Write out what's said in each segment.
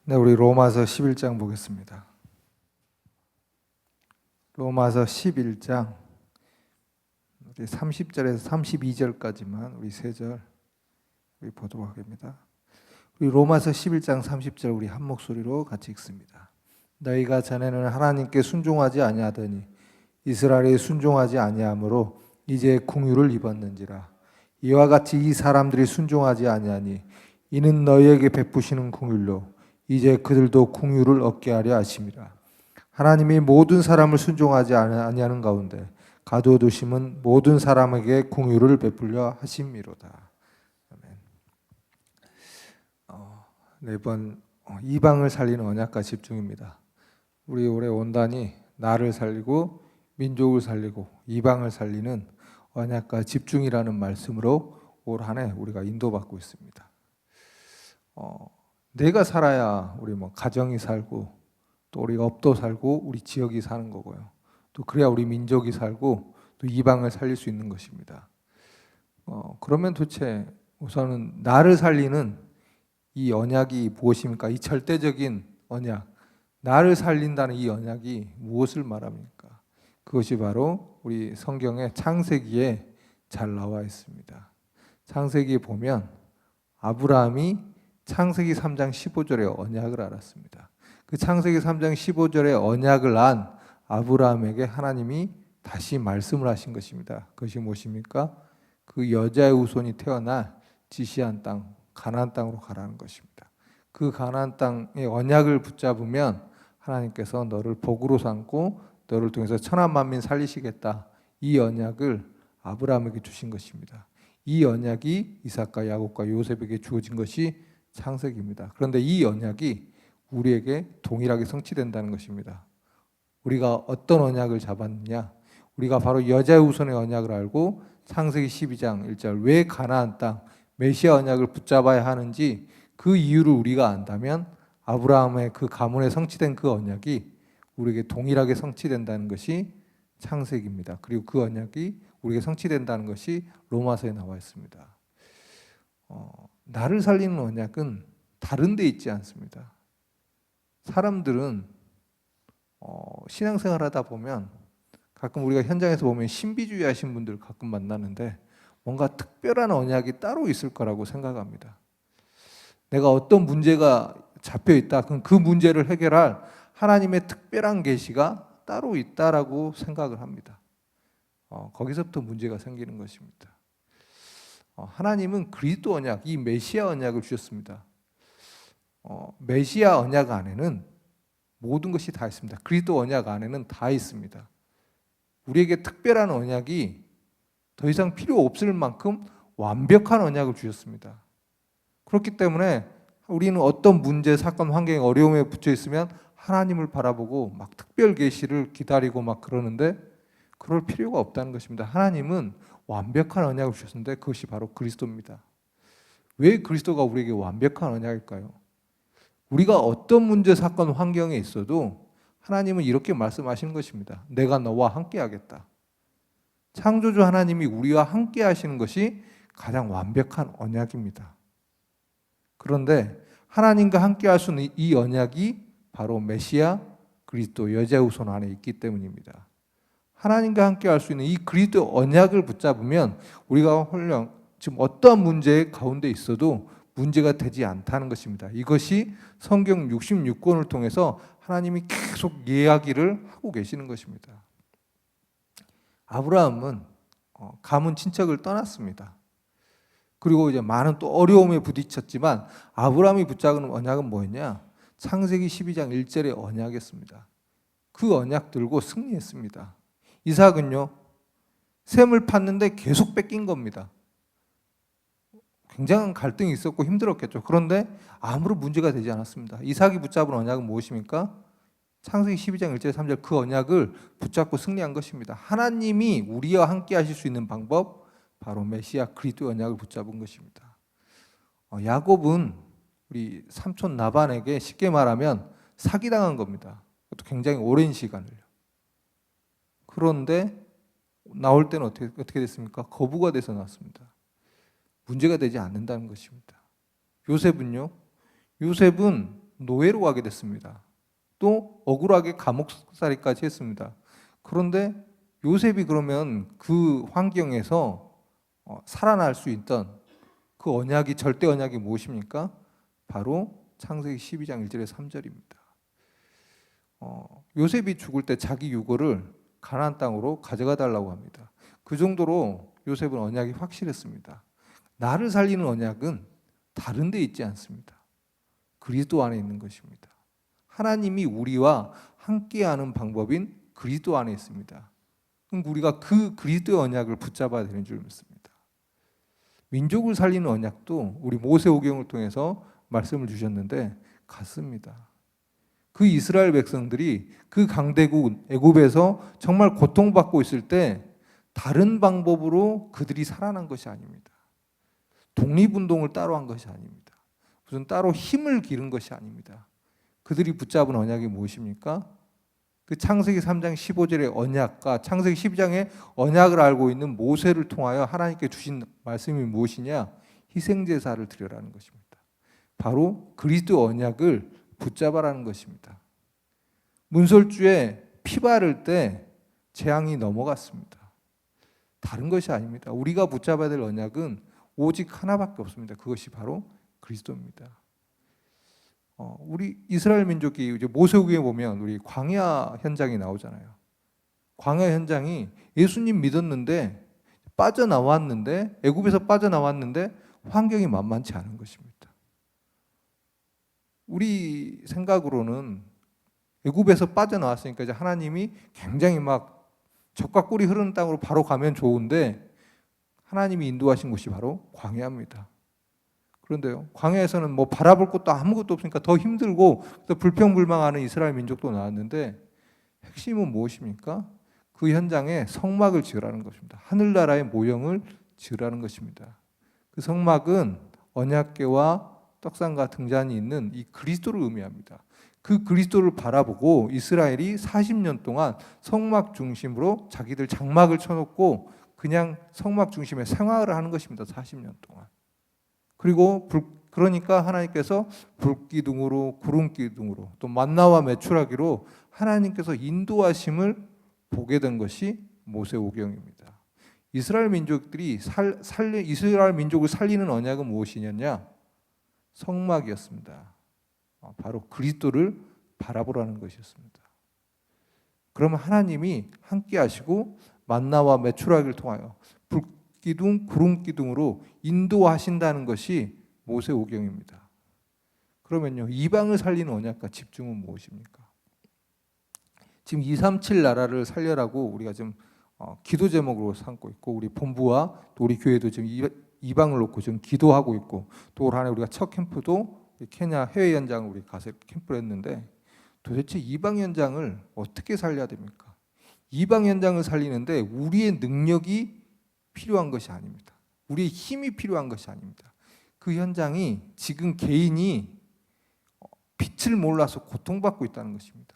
네, 우리 로마서 11장 보겠습니다. 로마서 11장 우리 30절에서 32절까지만 우리 세 절 우리 보도록 하겠습니다. 우리 로마서 11장 30절 우리 한 목소리로 같이 읽습니다. 너희가 전에는 하나님께 순종하지 아니하더니 이스라엘에 순종하지 아니하므로 이제 궁유를 입었는지라. 이와 같이 이 사람들이 순종하지 아니하니 이는 너희에게 베푸시는 궁율로 이제 그들도 궁유를 얻게 하려 하심이라. 하나님이 모든 사람을 순종하지 아니하는 가운데 가두어두심은 모든 사람에게 궁유를 베풀려 하심이로다. 아멘. 이번 이방을 살리는 언약과 집중입니다. 우리 올해 온단이 나를 살리고 민족을 살리고 이방을 살리는 언약과 집중이라는 말씀으로 올 한 해 우리가 인도받고 있습니다. 내가 살아야 우리 가정이 살고 또 우리가 업도 살고 우리 지역이 사는 거고요. 또 그래야 우리 민족이 살고 또 이방을 살릴 수 있는 것입니다. 그러면 도대체 우선은 나를 살리는 이 언약이 무엇입니까? 이 절대적인 언약, 나를 살린다는 이 언약이 무엇을 말합니까? 그것이 바로 우리 성경의 창세기에 잘 나와 있습니다. 창세기에 보면 아브라함이 창세기 3장 15절의 언약을 알았습니다. 그 창세기 3장 15절의 언약을 안 아브라함에게 하나님이 다시 말씀을 하신 것입니다. 그것이 무엇입니까? 그 여자의 후손이 태어날 지시한 땅, 가나안 땅으로 가라는 것입니다. 그 가나안 땅의 언약을 붙잡으면 하나님께서 너를 복으로 삼고 너를 통해서 천한 만민 살리시겠다. 이 언약을 아브라함에게 주신 것입니다. 이 언약이 이삭과 야곱과 요셉에게 주어진 것이 창세기입니다. 그런데 이 언약이 우리에게 동일하게 성취된다는 것입니다. 우리가 어떤 언약을 잡았느냐? 우리가 바로 여자의 후손의 언약을 알고 창세기 12장 1절 왜 가나안 땅 메시아 언약을 붙잡아야 하는지 그 이유를 우리가 안다면 아브라함의 그 가문에 성취된 그 언약이 우리에게 동일하게 성취된다는 것이 창세기입니다. 그리고 그 언약이 우리에게 성취된다는 것이 로마서에 나와 있습니다. 나를 살리는 언약은 다른 데 있지 않습니다. 사람들은 신앙생활 하다 보면 가끔 우리가 현장에서 보면 신비주의 하신 분들 가끔 만나는데 뭔가 특별한 언약이 따로 있을 거라고 생각합니다. 내가 어떤 문제가 잡혀 있다. 그럼 그 문제를 해결할 하나님의 특별한 계시가 따로 있다라고 생각을 합니다. 거기서부터 문제가 생기는 것입니다. 하나님은 그리스도 언약, 이 메시아 언약을 주셨습니다. 메시아 언약 안에는 모든 것이 다 있습니다. 그리스도 언약 안에는 다 있습니다. 우리에게 특별한 언약이 더 이상 필요 없을 만큼 완벽한 언약을 주셨습니다. 그렇기 때문에 우리는 어떤 문제, 사건, 환경에 어려움에 붙여 있으면 하나님을 바라보고 막 특별 계시를 기다리고 막 그러는데 그럴 필요가 없다는 것입니다. 하나님은 완벽한 언약을 주셨는데 그것이 바로 그리스도입니다. 왜 그리스도가 우리에게 완벽한 언약일까요? 우리가 어떤 문제, 사건, 환경에 있어도 하나님은 이렇게 말씀하시는 것입니다. 내가 너와 함께 하겠다. 창조주 하나님이 우리와 함께 하시는 것이 가장 완벽한 언약입니다. 그런데 하나님과 함께 할 수 있는 이 언약이 바로 메시아 그리스도 여자의 후손 안에 있기 때문입니다. 하나님과 함께 할 수 있는 이 그리스도 언약을 붙잡으면 우리가 홀령 지금 어떠한 문제 가운데 있어도 문제가 되지 않다는 것입니다. 이것이 성경 66권을 통해서 하나님이 계속 이야기를 하고 계시는 것입니다. 아브라함은 가문 친척을 떠났습니다. 그리고 이제 많은 또 어려움에 부딪혔지만 아브라함이 붙잡은 언약은 뭐였냐? 창세기 12장 1절의 언약이었습니다. 그 언약 들고 승리했습니다. 이삭은요, 셈을 팠는데 계속 뺏긴 겁니다. 굉장한 갈등이 있었고 힘들었겠죠. 그런데 아무런 문제가 되지 않았습니다. 이삭이 붙잡은 언약은 무엇입니까? 창세기 12장 1절 3절 그 언약을 붙잡고 승리한 것입니다. 하나님이 우리와 함께 하실 수 있는 방법, 바로 메시아 그리스도 언약을 붙잡은 것입니다. 야곱은 우리 삼촌 라반에게 쉽게 말하면 사기당한 겁니다. 그것도 굉장히 오랜 시간을요. 그런데 나올 때는 어떻게 됐습니까? 거부가 돼서 나왔습니다. 문제가 되지 않는다는 것입니다. 요셉은요? 요셉은 노예로 가게 됐습니다. 또 억울하게 감옥살이까지 했습니다. 그런데 요셉이 그러면 그 환경에서 살아날 수 있던 그 언약이, 절대 언약이 무엇입니까? 바로 창세기 12장 1절에서 3절입니다. 요셉이 죽을 때 자기 유고를 가나안 땅으로 가져가 달라고 합니다. 그 정도로 요셉은 언약이 확실했습니다. 나를 살리는 언약은 다른 데 있지 않습니다. 그리스도 안에 있는 것입니다. 하나님이 우리와 함께하는 방법인 그리스도 안에 있습니다. 그럼 우리가 그 그리스도의 언약을 붙잡아야 되는 줄 믿습니다. 민족을 살리는 언약도 우리 모세오경을 통해서 말씀을 주셨는데 같습니다. 그 이스라엘 백성들이 그 강대국 애굽에서 정말 고통받고 있을 때 다른 방법으로 그들이 살아난 것이 아닙니다. 독립운동을 따로 한 것이 아닙니다. 무슨 따로 힘을 기른 것이 아닙니다. 그들이 붙잡은 언약이 무엇입니까? 그 창세기 3장 15절의 언약과 창세기 12장의 언약을 알고 있는 모세를 통하여 하나님께 주신 말씀이 무엇이냐? 희생제사를 드려라는 것입니다. 바로 그리스도 언약을 붙잡아라는 것입니다. 문설주에 피 바를 때 재앙이 넘어갔습니다. 다른 것이 아닙니다. 우리가 붙잡아야 될 언약은 오직 하나밖에 없습니다. 그것이 바로 그리스도입니다. 우리 이스라엘 민족이 이제 모세오경에 보면 우리 광야 현장이 나오잖아요. 광야 현장이 예수님 믿었는데 빠져나왔는데 애굽에서 빠져나왔는데 환경이 만만치 않은 것입니다. 우리 생각으로는 애굽에서 빠져나왔으니까 이제 하나님이 굉장히 막 젖과 꿀이 흐르는 땅으로 바로 가면 좋은데 하나님이 인도하신 곳이 바로 광야입니다. 그런데요, 광야에서는 뭐 바라볼 것도 아무것도 없으니까 더 힘들고 불평불만하는 이스라엘 민족도 나왔는데 핵심은 무엇입니까? 그 현장에 성막을 지으라는 것입니다. 하늘나라의 모형을 지으라는 것입니다. 그 성막은 언약궤와 떡상과 등잔이 있는 이 그리스도를 의미합니다. 그 그리스도를 바라보고 이스라엘이 40년 동안 성막 중심으로 자기들 장막을 쳐놓고 그냥 성막 중심에 생활을 하는 것입니다. 40년 동안. 그리고 그러니까 하나님께서 불기둥으로 구름기둥으로 또 만나와 메추라기로 하나님께서 인도하심을 보게 된 것이 모세오경입니다. 이스라엘 민족들이 이스라엘 민족을 살리는 언약은 무엇이냐? 성막이었습니다. 바로 그리스도를 바라보라는 것이었습니다. 그러면 하나님이 함께 하시고 만나와 메추라기를 통하여 불기둥, 구름기둥으로 인도하신다는 것이 모세오경입니다. 그러면요, 이방을 살리는 언약과 집중은 무엇입니까? 지금 237 나라를 살려라고 우리가 지금 기도 제목으로 삼고 있고 우리 본부와 또 우리 교회도 지금 이방을 놓고 지금 기도하고 있고 또 올 한 해 우리가 첫 캠프도 케냐 해외 현장을 우리 가서 캠프를 했는데 도대체 이방 현장을 어떻게 살려야 됩니까? 이방 현장을 살리는데 우리의 능력이 필요한 것이 아닙니다. 우리의 힘이 필요한 것이 아닙니다. 그 현장이 지금 개인이 빛을 몰라서 고통받고 있다는 것입니다.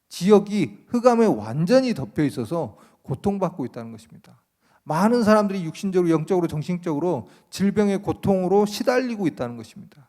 지역이 흑암에 완전히 덮여 있어서 고통받고 있다는 것입니다. 많은 사람들이 육신적으로, 영적으로, 정신적으로 질병의 고통으로 시달리고 있다는 것입니다.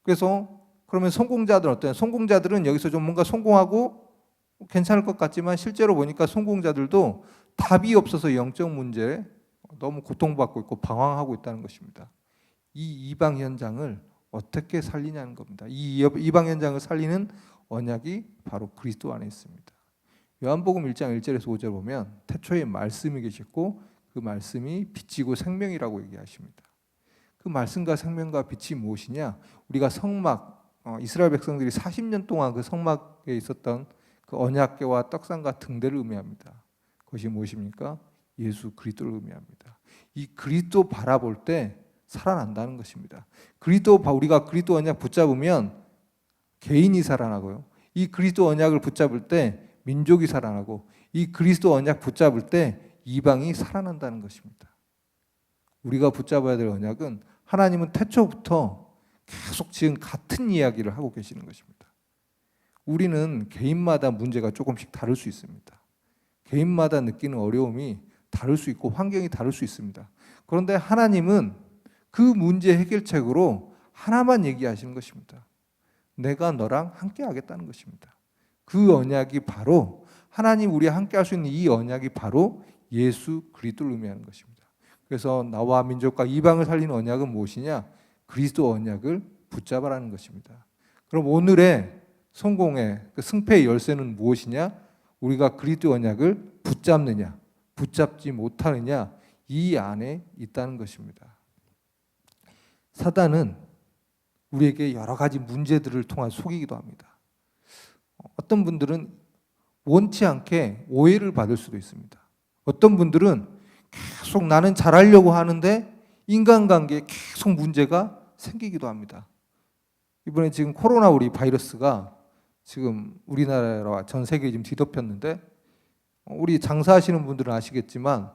그래서 그러면 성공자들은 어때요? 성공자들은 여기서 좀 뭔가 성공하고 괜찮을 것 같지만 실제로 보니까 성공자들도 답이 없어서 영적 문제에 너무 고통받고 있고 방황하고 있다는 것입니다. 이 이방 현장을 어떻게 살리냐는 겁니다. 이 이방 현장을 살리는 언약이 바로 그리스도 안에 있습니다. 요한복음 1장 1절에서 5절 보면 태초에 말씀이 계셨고 그 말씀이 빛이고 생명이라고 얘기하십니다. 그 말씀과 생명과 빛이 무엇이냐? 우리가 성막, 이스라엘 백성들이 40년 동안 그 성막에 있었던 그 언약궤와 떡상과 등대를 의미합니다. 그것이 무엇입니까? 예수 그리스도를 의미합니다. 이 그리스도 바라볼 때 살아난다는 것입니다. 우리가 그리스도 언약 붙잡으면 개인이 살아나고요. 이 그리스도 언약을 붙잡을 때 민족이 살아나고 이 그리스도 언약 붙잡을 때 이방이 살아난다는 것입니다. 우리가 붙잡아야 될 언약은 하나님은 태초부터 계속 지금 같은 이야기를 하고 계시는 것입니다. 우리는 개인마다 문제가 조금씩 다를 수 있습니다. 개인마다 느끼는 어려움이 다를 수 있고 환경이 다를 수 있습니다. 그런데 하나님은 그 문제 해결책으로 하나만 얘기하시는 것입니다. 내가 너랑 함께 하겠다는 것입니다. 그 언약이 바로 하나님 우리와 함께 할 수 있는 이 언약이 바로 예수 그리스도를 의미하는 것입니다. 그래서 나와 민족과 이방을 살리는 언약은 무엇이냐? 그리스도 언약을 붙잡아라는 것입니다. 그럼 오늘의 성공의 승패의 열쇠는 무엇이냐? 우리가 그리스도 언약을 붙잡느냐, 붙잡지 못하느냐, 이 안에 있다는 것입니다. 사단은 우리에게 여러 가지 문제들을 통해 속이기도 합니다. 어떤 분들은 원치 않게 오해를 받을 수도 있습니다. 어떤 분들은 계속 나는 잘하려고 하는데 인간관계에 계속 문제가 생기기도 합니다. 이번에 지금 코로나 우리 바이러스가 지금 우리나라와 전 세계에 지금 뒤덮였는데 우리 장사하시는 분들은 아시겠지만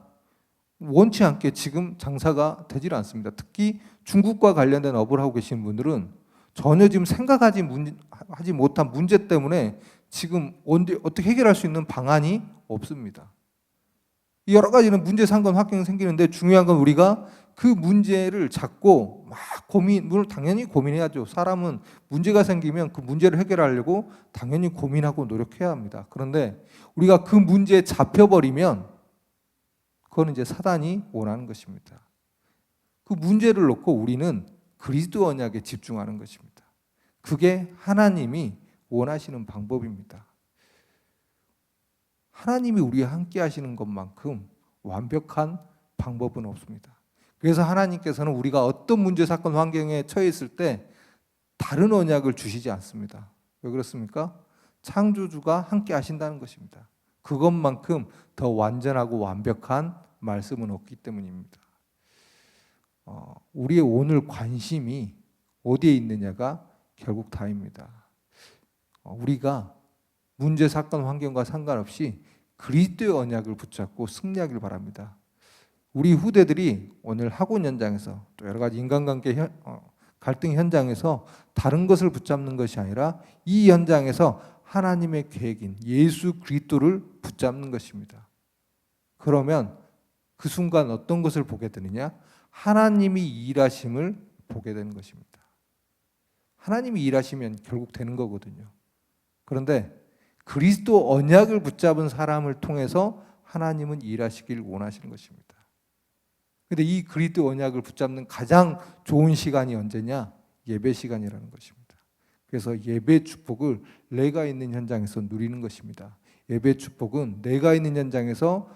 원치 않게 지금 장사가 되질 않습니다. 특히 중국과 관련된 업을 하고 계시는 분들은 전혀 지금 생각하지 못한 문제 때문에 지금 어떻게 해결할 수 있는 방안이 없습니다. 여러 가지는 문제, 상관, 환경이 생기는데 중요한 건 우리가 그 문제를 잡고 막 물론 당연히 고민해야죠. 사람은 문제가 생기면 그 문제를 해결하려고 당연히 고민하고 노력해야 합니다. 그런데 우리가 그 문제에 잡혀버리면 그건 이제 사단이 원하는 것입니다. 그 문제를 놓고 우리는 그리스도 언약에 집중하는 것입니다. 그게 하나님이 원하시는 방법입니다. 하나님이 우리와 함께 하시는 것만큼 완벽한 방법은 없습니다. 그래서 하나님께서는 우리가 어떤 문제, 사건, 환경에 처해 있을 때 다른 언약을 주시지 않습니다. 왜 그렇습니까? 창조주가 함께 하신다는 것입니다. 그것만큼 더 완전하고 완벽한 말씀은 없기 때문입니다. 우리의 오늘 관심이 어디에 있느냐가 결국 다입니다. 우리가 문제, 사건, 환경과 상관없이 그리스도의 언약을 붙잡고 승리하길 바랍니다. 우리 후대들이 오늘 학원 현장에서 또 여러 가지 인간관계 갈등 현장에서 다른 것을 붙잡는 것이 아니라 이 현장에서 하나님의 계획인 예수 그리스도를 붙잡는 것입니다. 그러면 그 순간 어떤 것을 보게 되느냐? 하나님이 일하심을 보게 되는 것입니다. 하나님이 일하시면 결국 되는 거거든요. 그런데 그리스도 언약을 붙잡은 사람을 통해서 하나님은 일하시길 원하시는 것입니다. 그런데 이 그리스도 언약을 붙잡는 가장 좋은 시간이 언제냐? 예배 시간이라는 것입니다. 그래서 예배 축복을 내가 있는 현장에서 누리는 것입니다. 예배 축복은 내가 있는 현장에서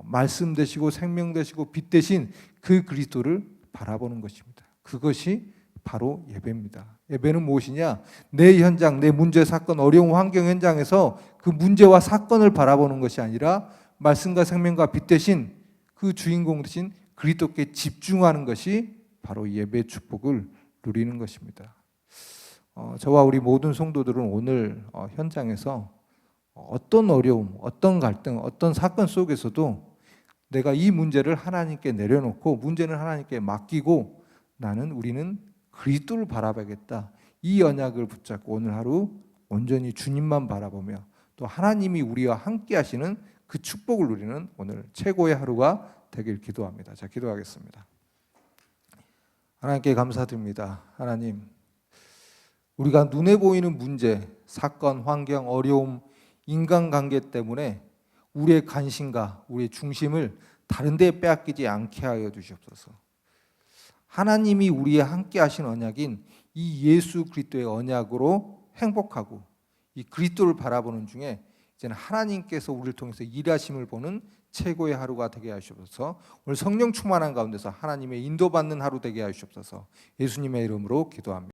말씀 되시고 생명 되시고 빛 되신 그 그리스도를 바라보는 것입니다. 그것이 바로 예배입니다. 예배는 무엇이냐? 내 현장, 내 문제, 사건, 어려운 환경 현장에서 그 문제와 사건을 바라보는 것이 아니라 말씀과 생명과 빛 되신 그 주인공 되신 그리스도께 집중하는 것이 바로 예배 축복을 누리는 것입니다. 저와 우리 모든 성도들은 오늘 현장에서 어떤 어려움, 어떤 갈등, 어떤 사건 속에서도 내가 이 문제를 하나님께 내려놓고 문제는 하나님께 맡기고 우리는 그리스도를 바라봐야겠다. 이 언약을 붙잡고 오늘 하루 온전히 주님만 바라보며 또 하나님이 우리와 함께 하시는 그 축복을 누리는 오늘 최고의 하루가 되길 기도합니다. 자, 기도하겠습니다. 하나님께 감사드립니다. 하나님, 우리가 눈에 보이는 문제, 사건, 환경, 어려움, 인간관계 때문에 우리의 관심과 우리의 중심을 다른 데에 빼앗기지 않게 하여 주시옵소서. 하나님이 우리와 함께 하신 언약인 이 예수 그리스도의 언약으로 행복하고 이 그리스도를 바라보는 중에 이제는 하나님께서 우리를 통해서 일하심을 보는 최고의 하루가 되게 하시옵소서. 오늘 성령 충만한 가운데서 하나님의 인도받는 하루 되게 하시옵소서. 예수님의 이름으로 기도합니다.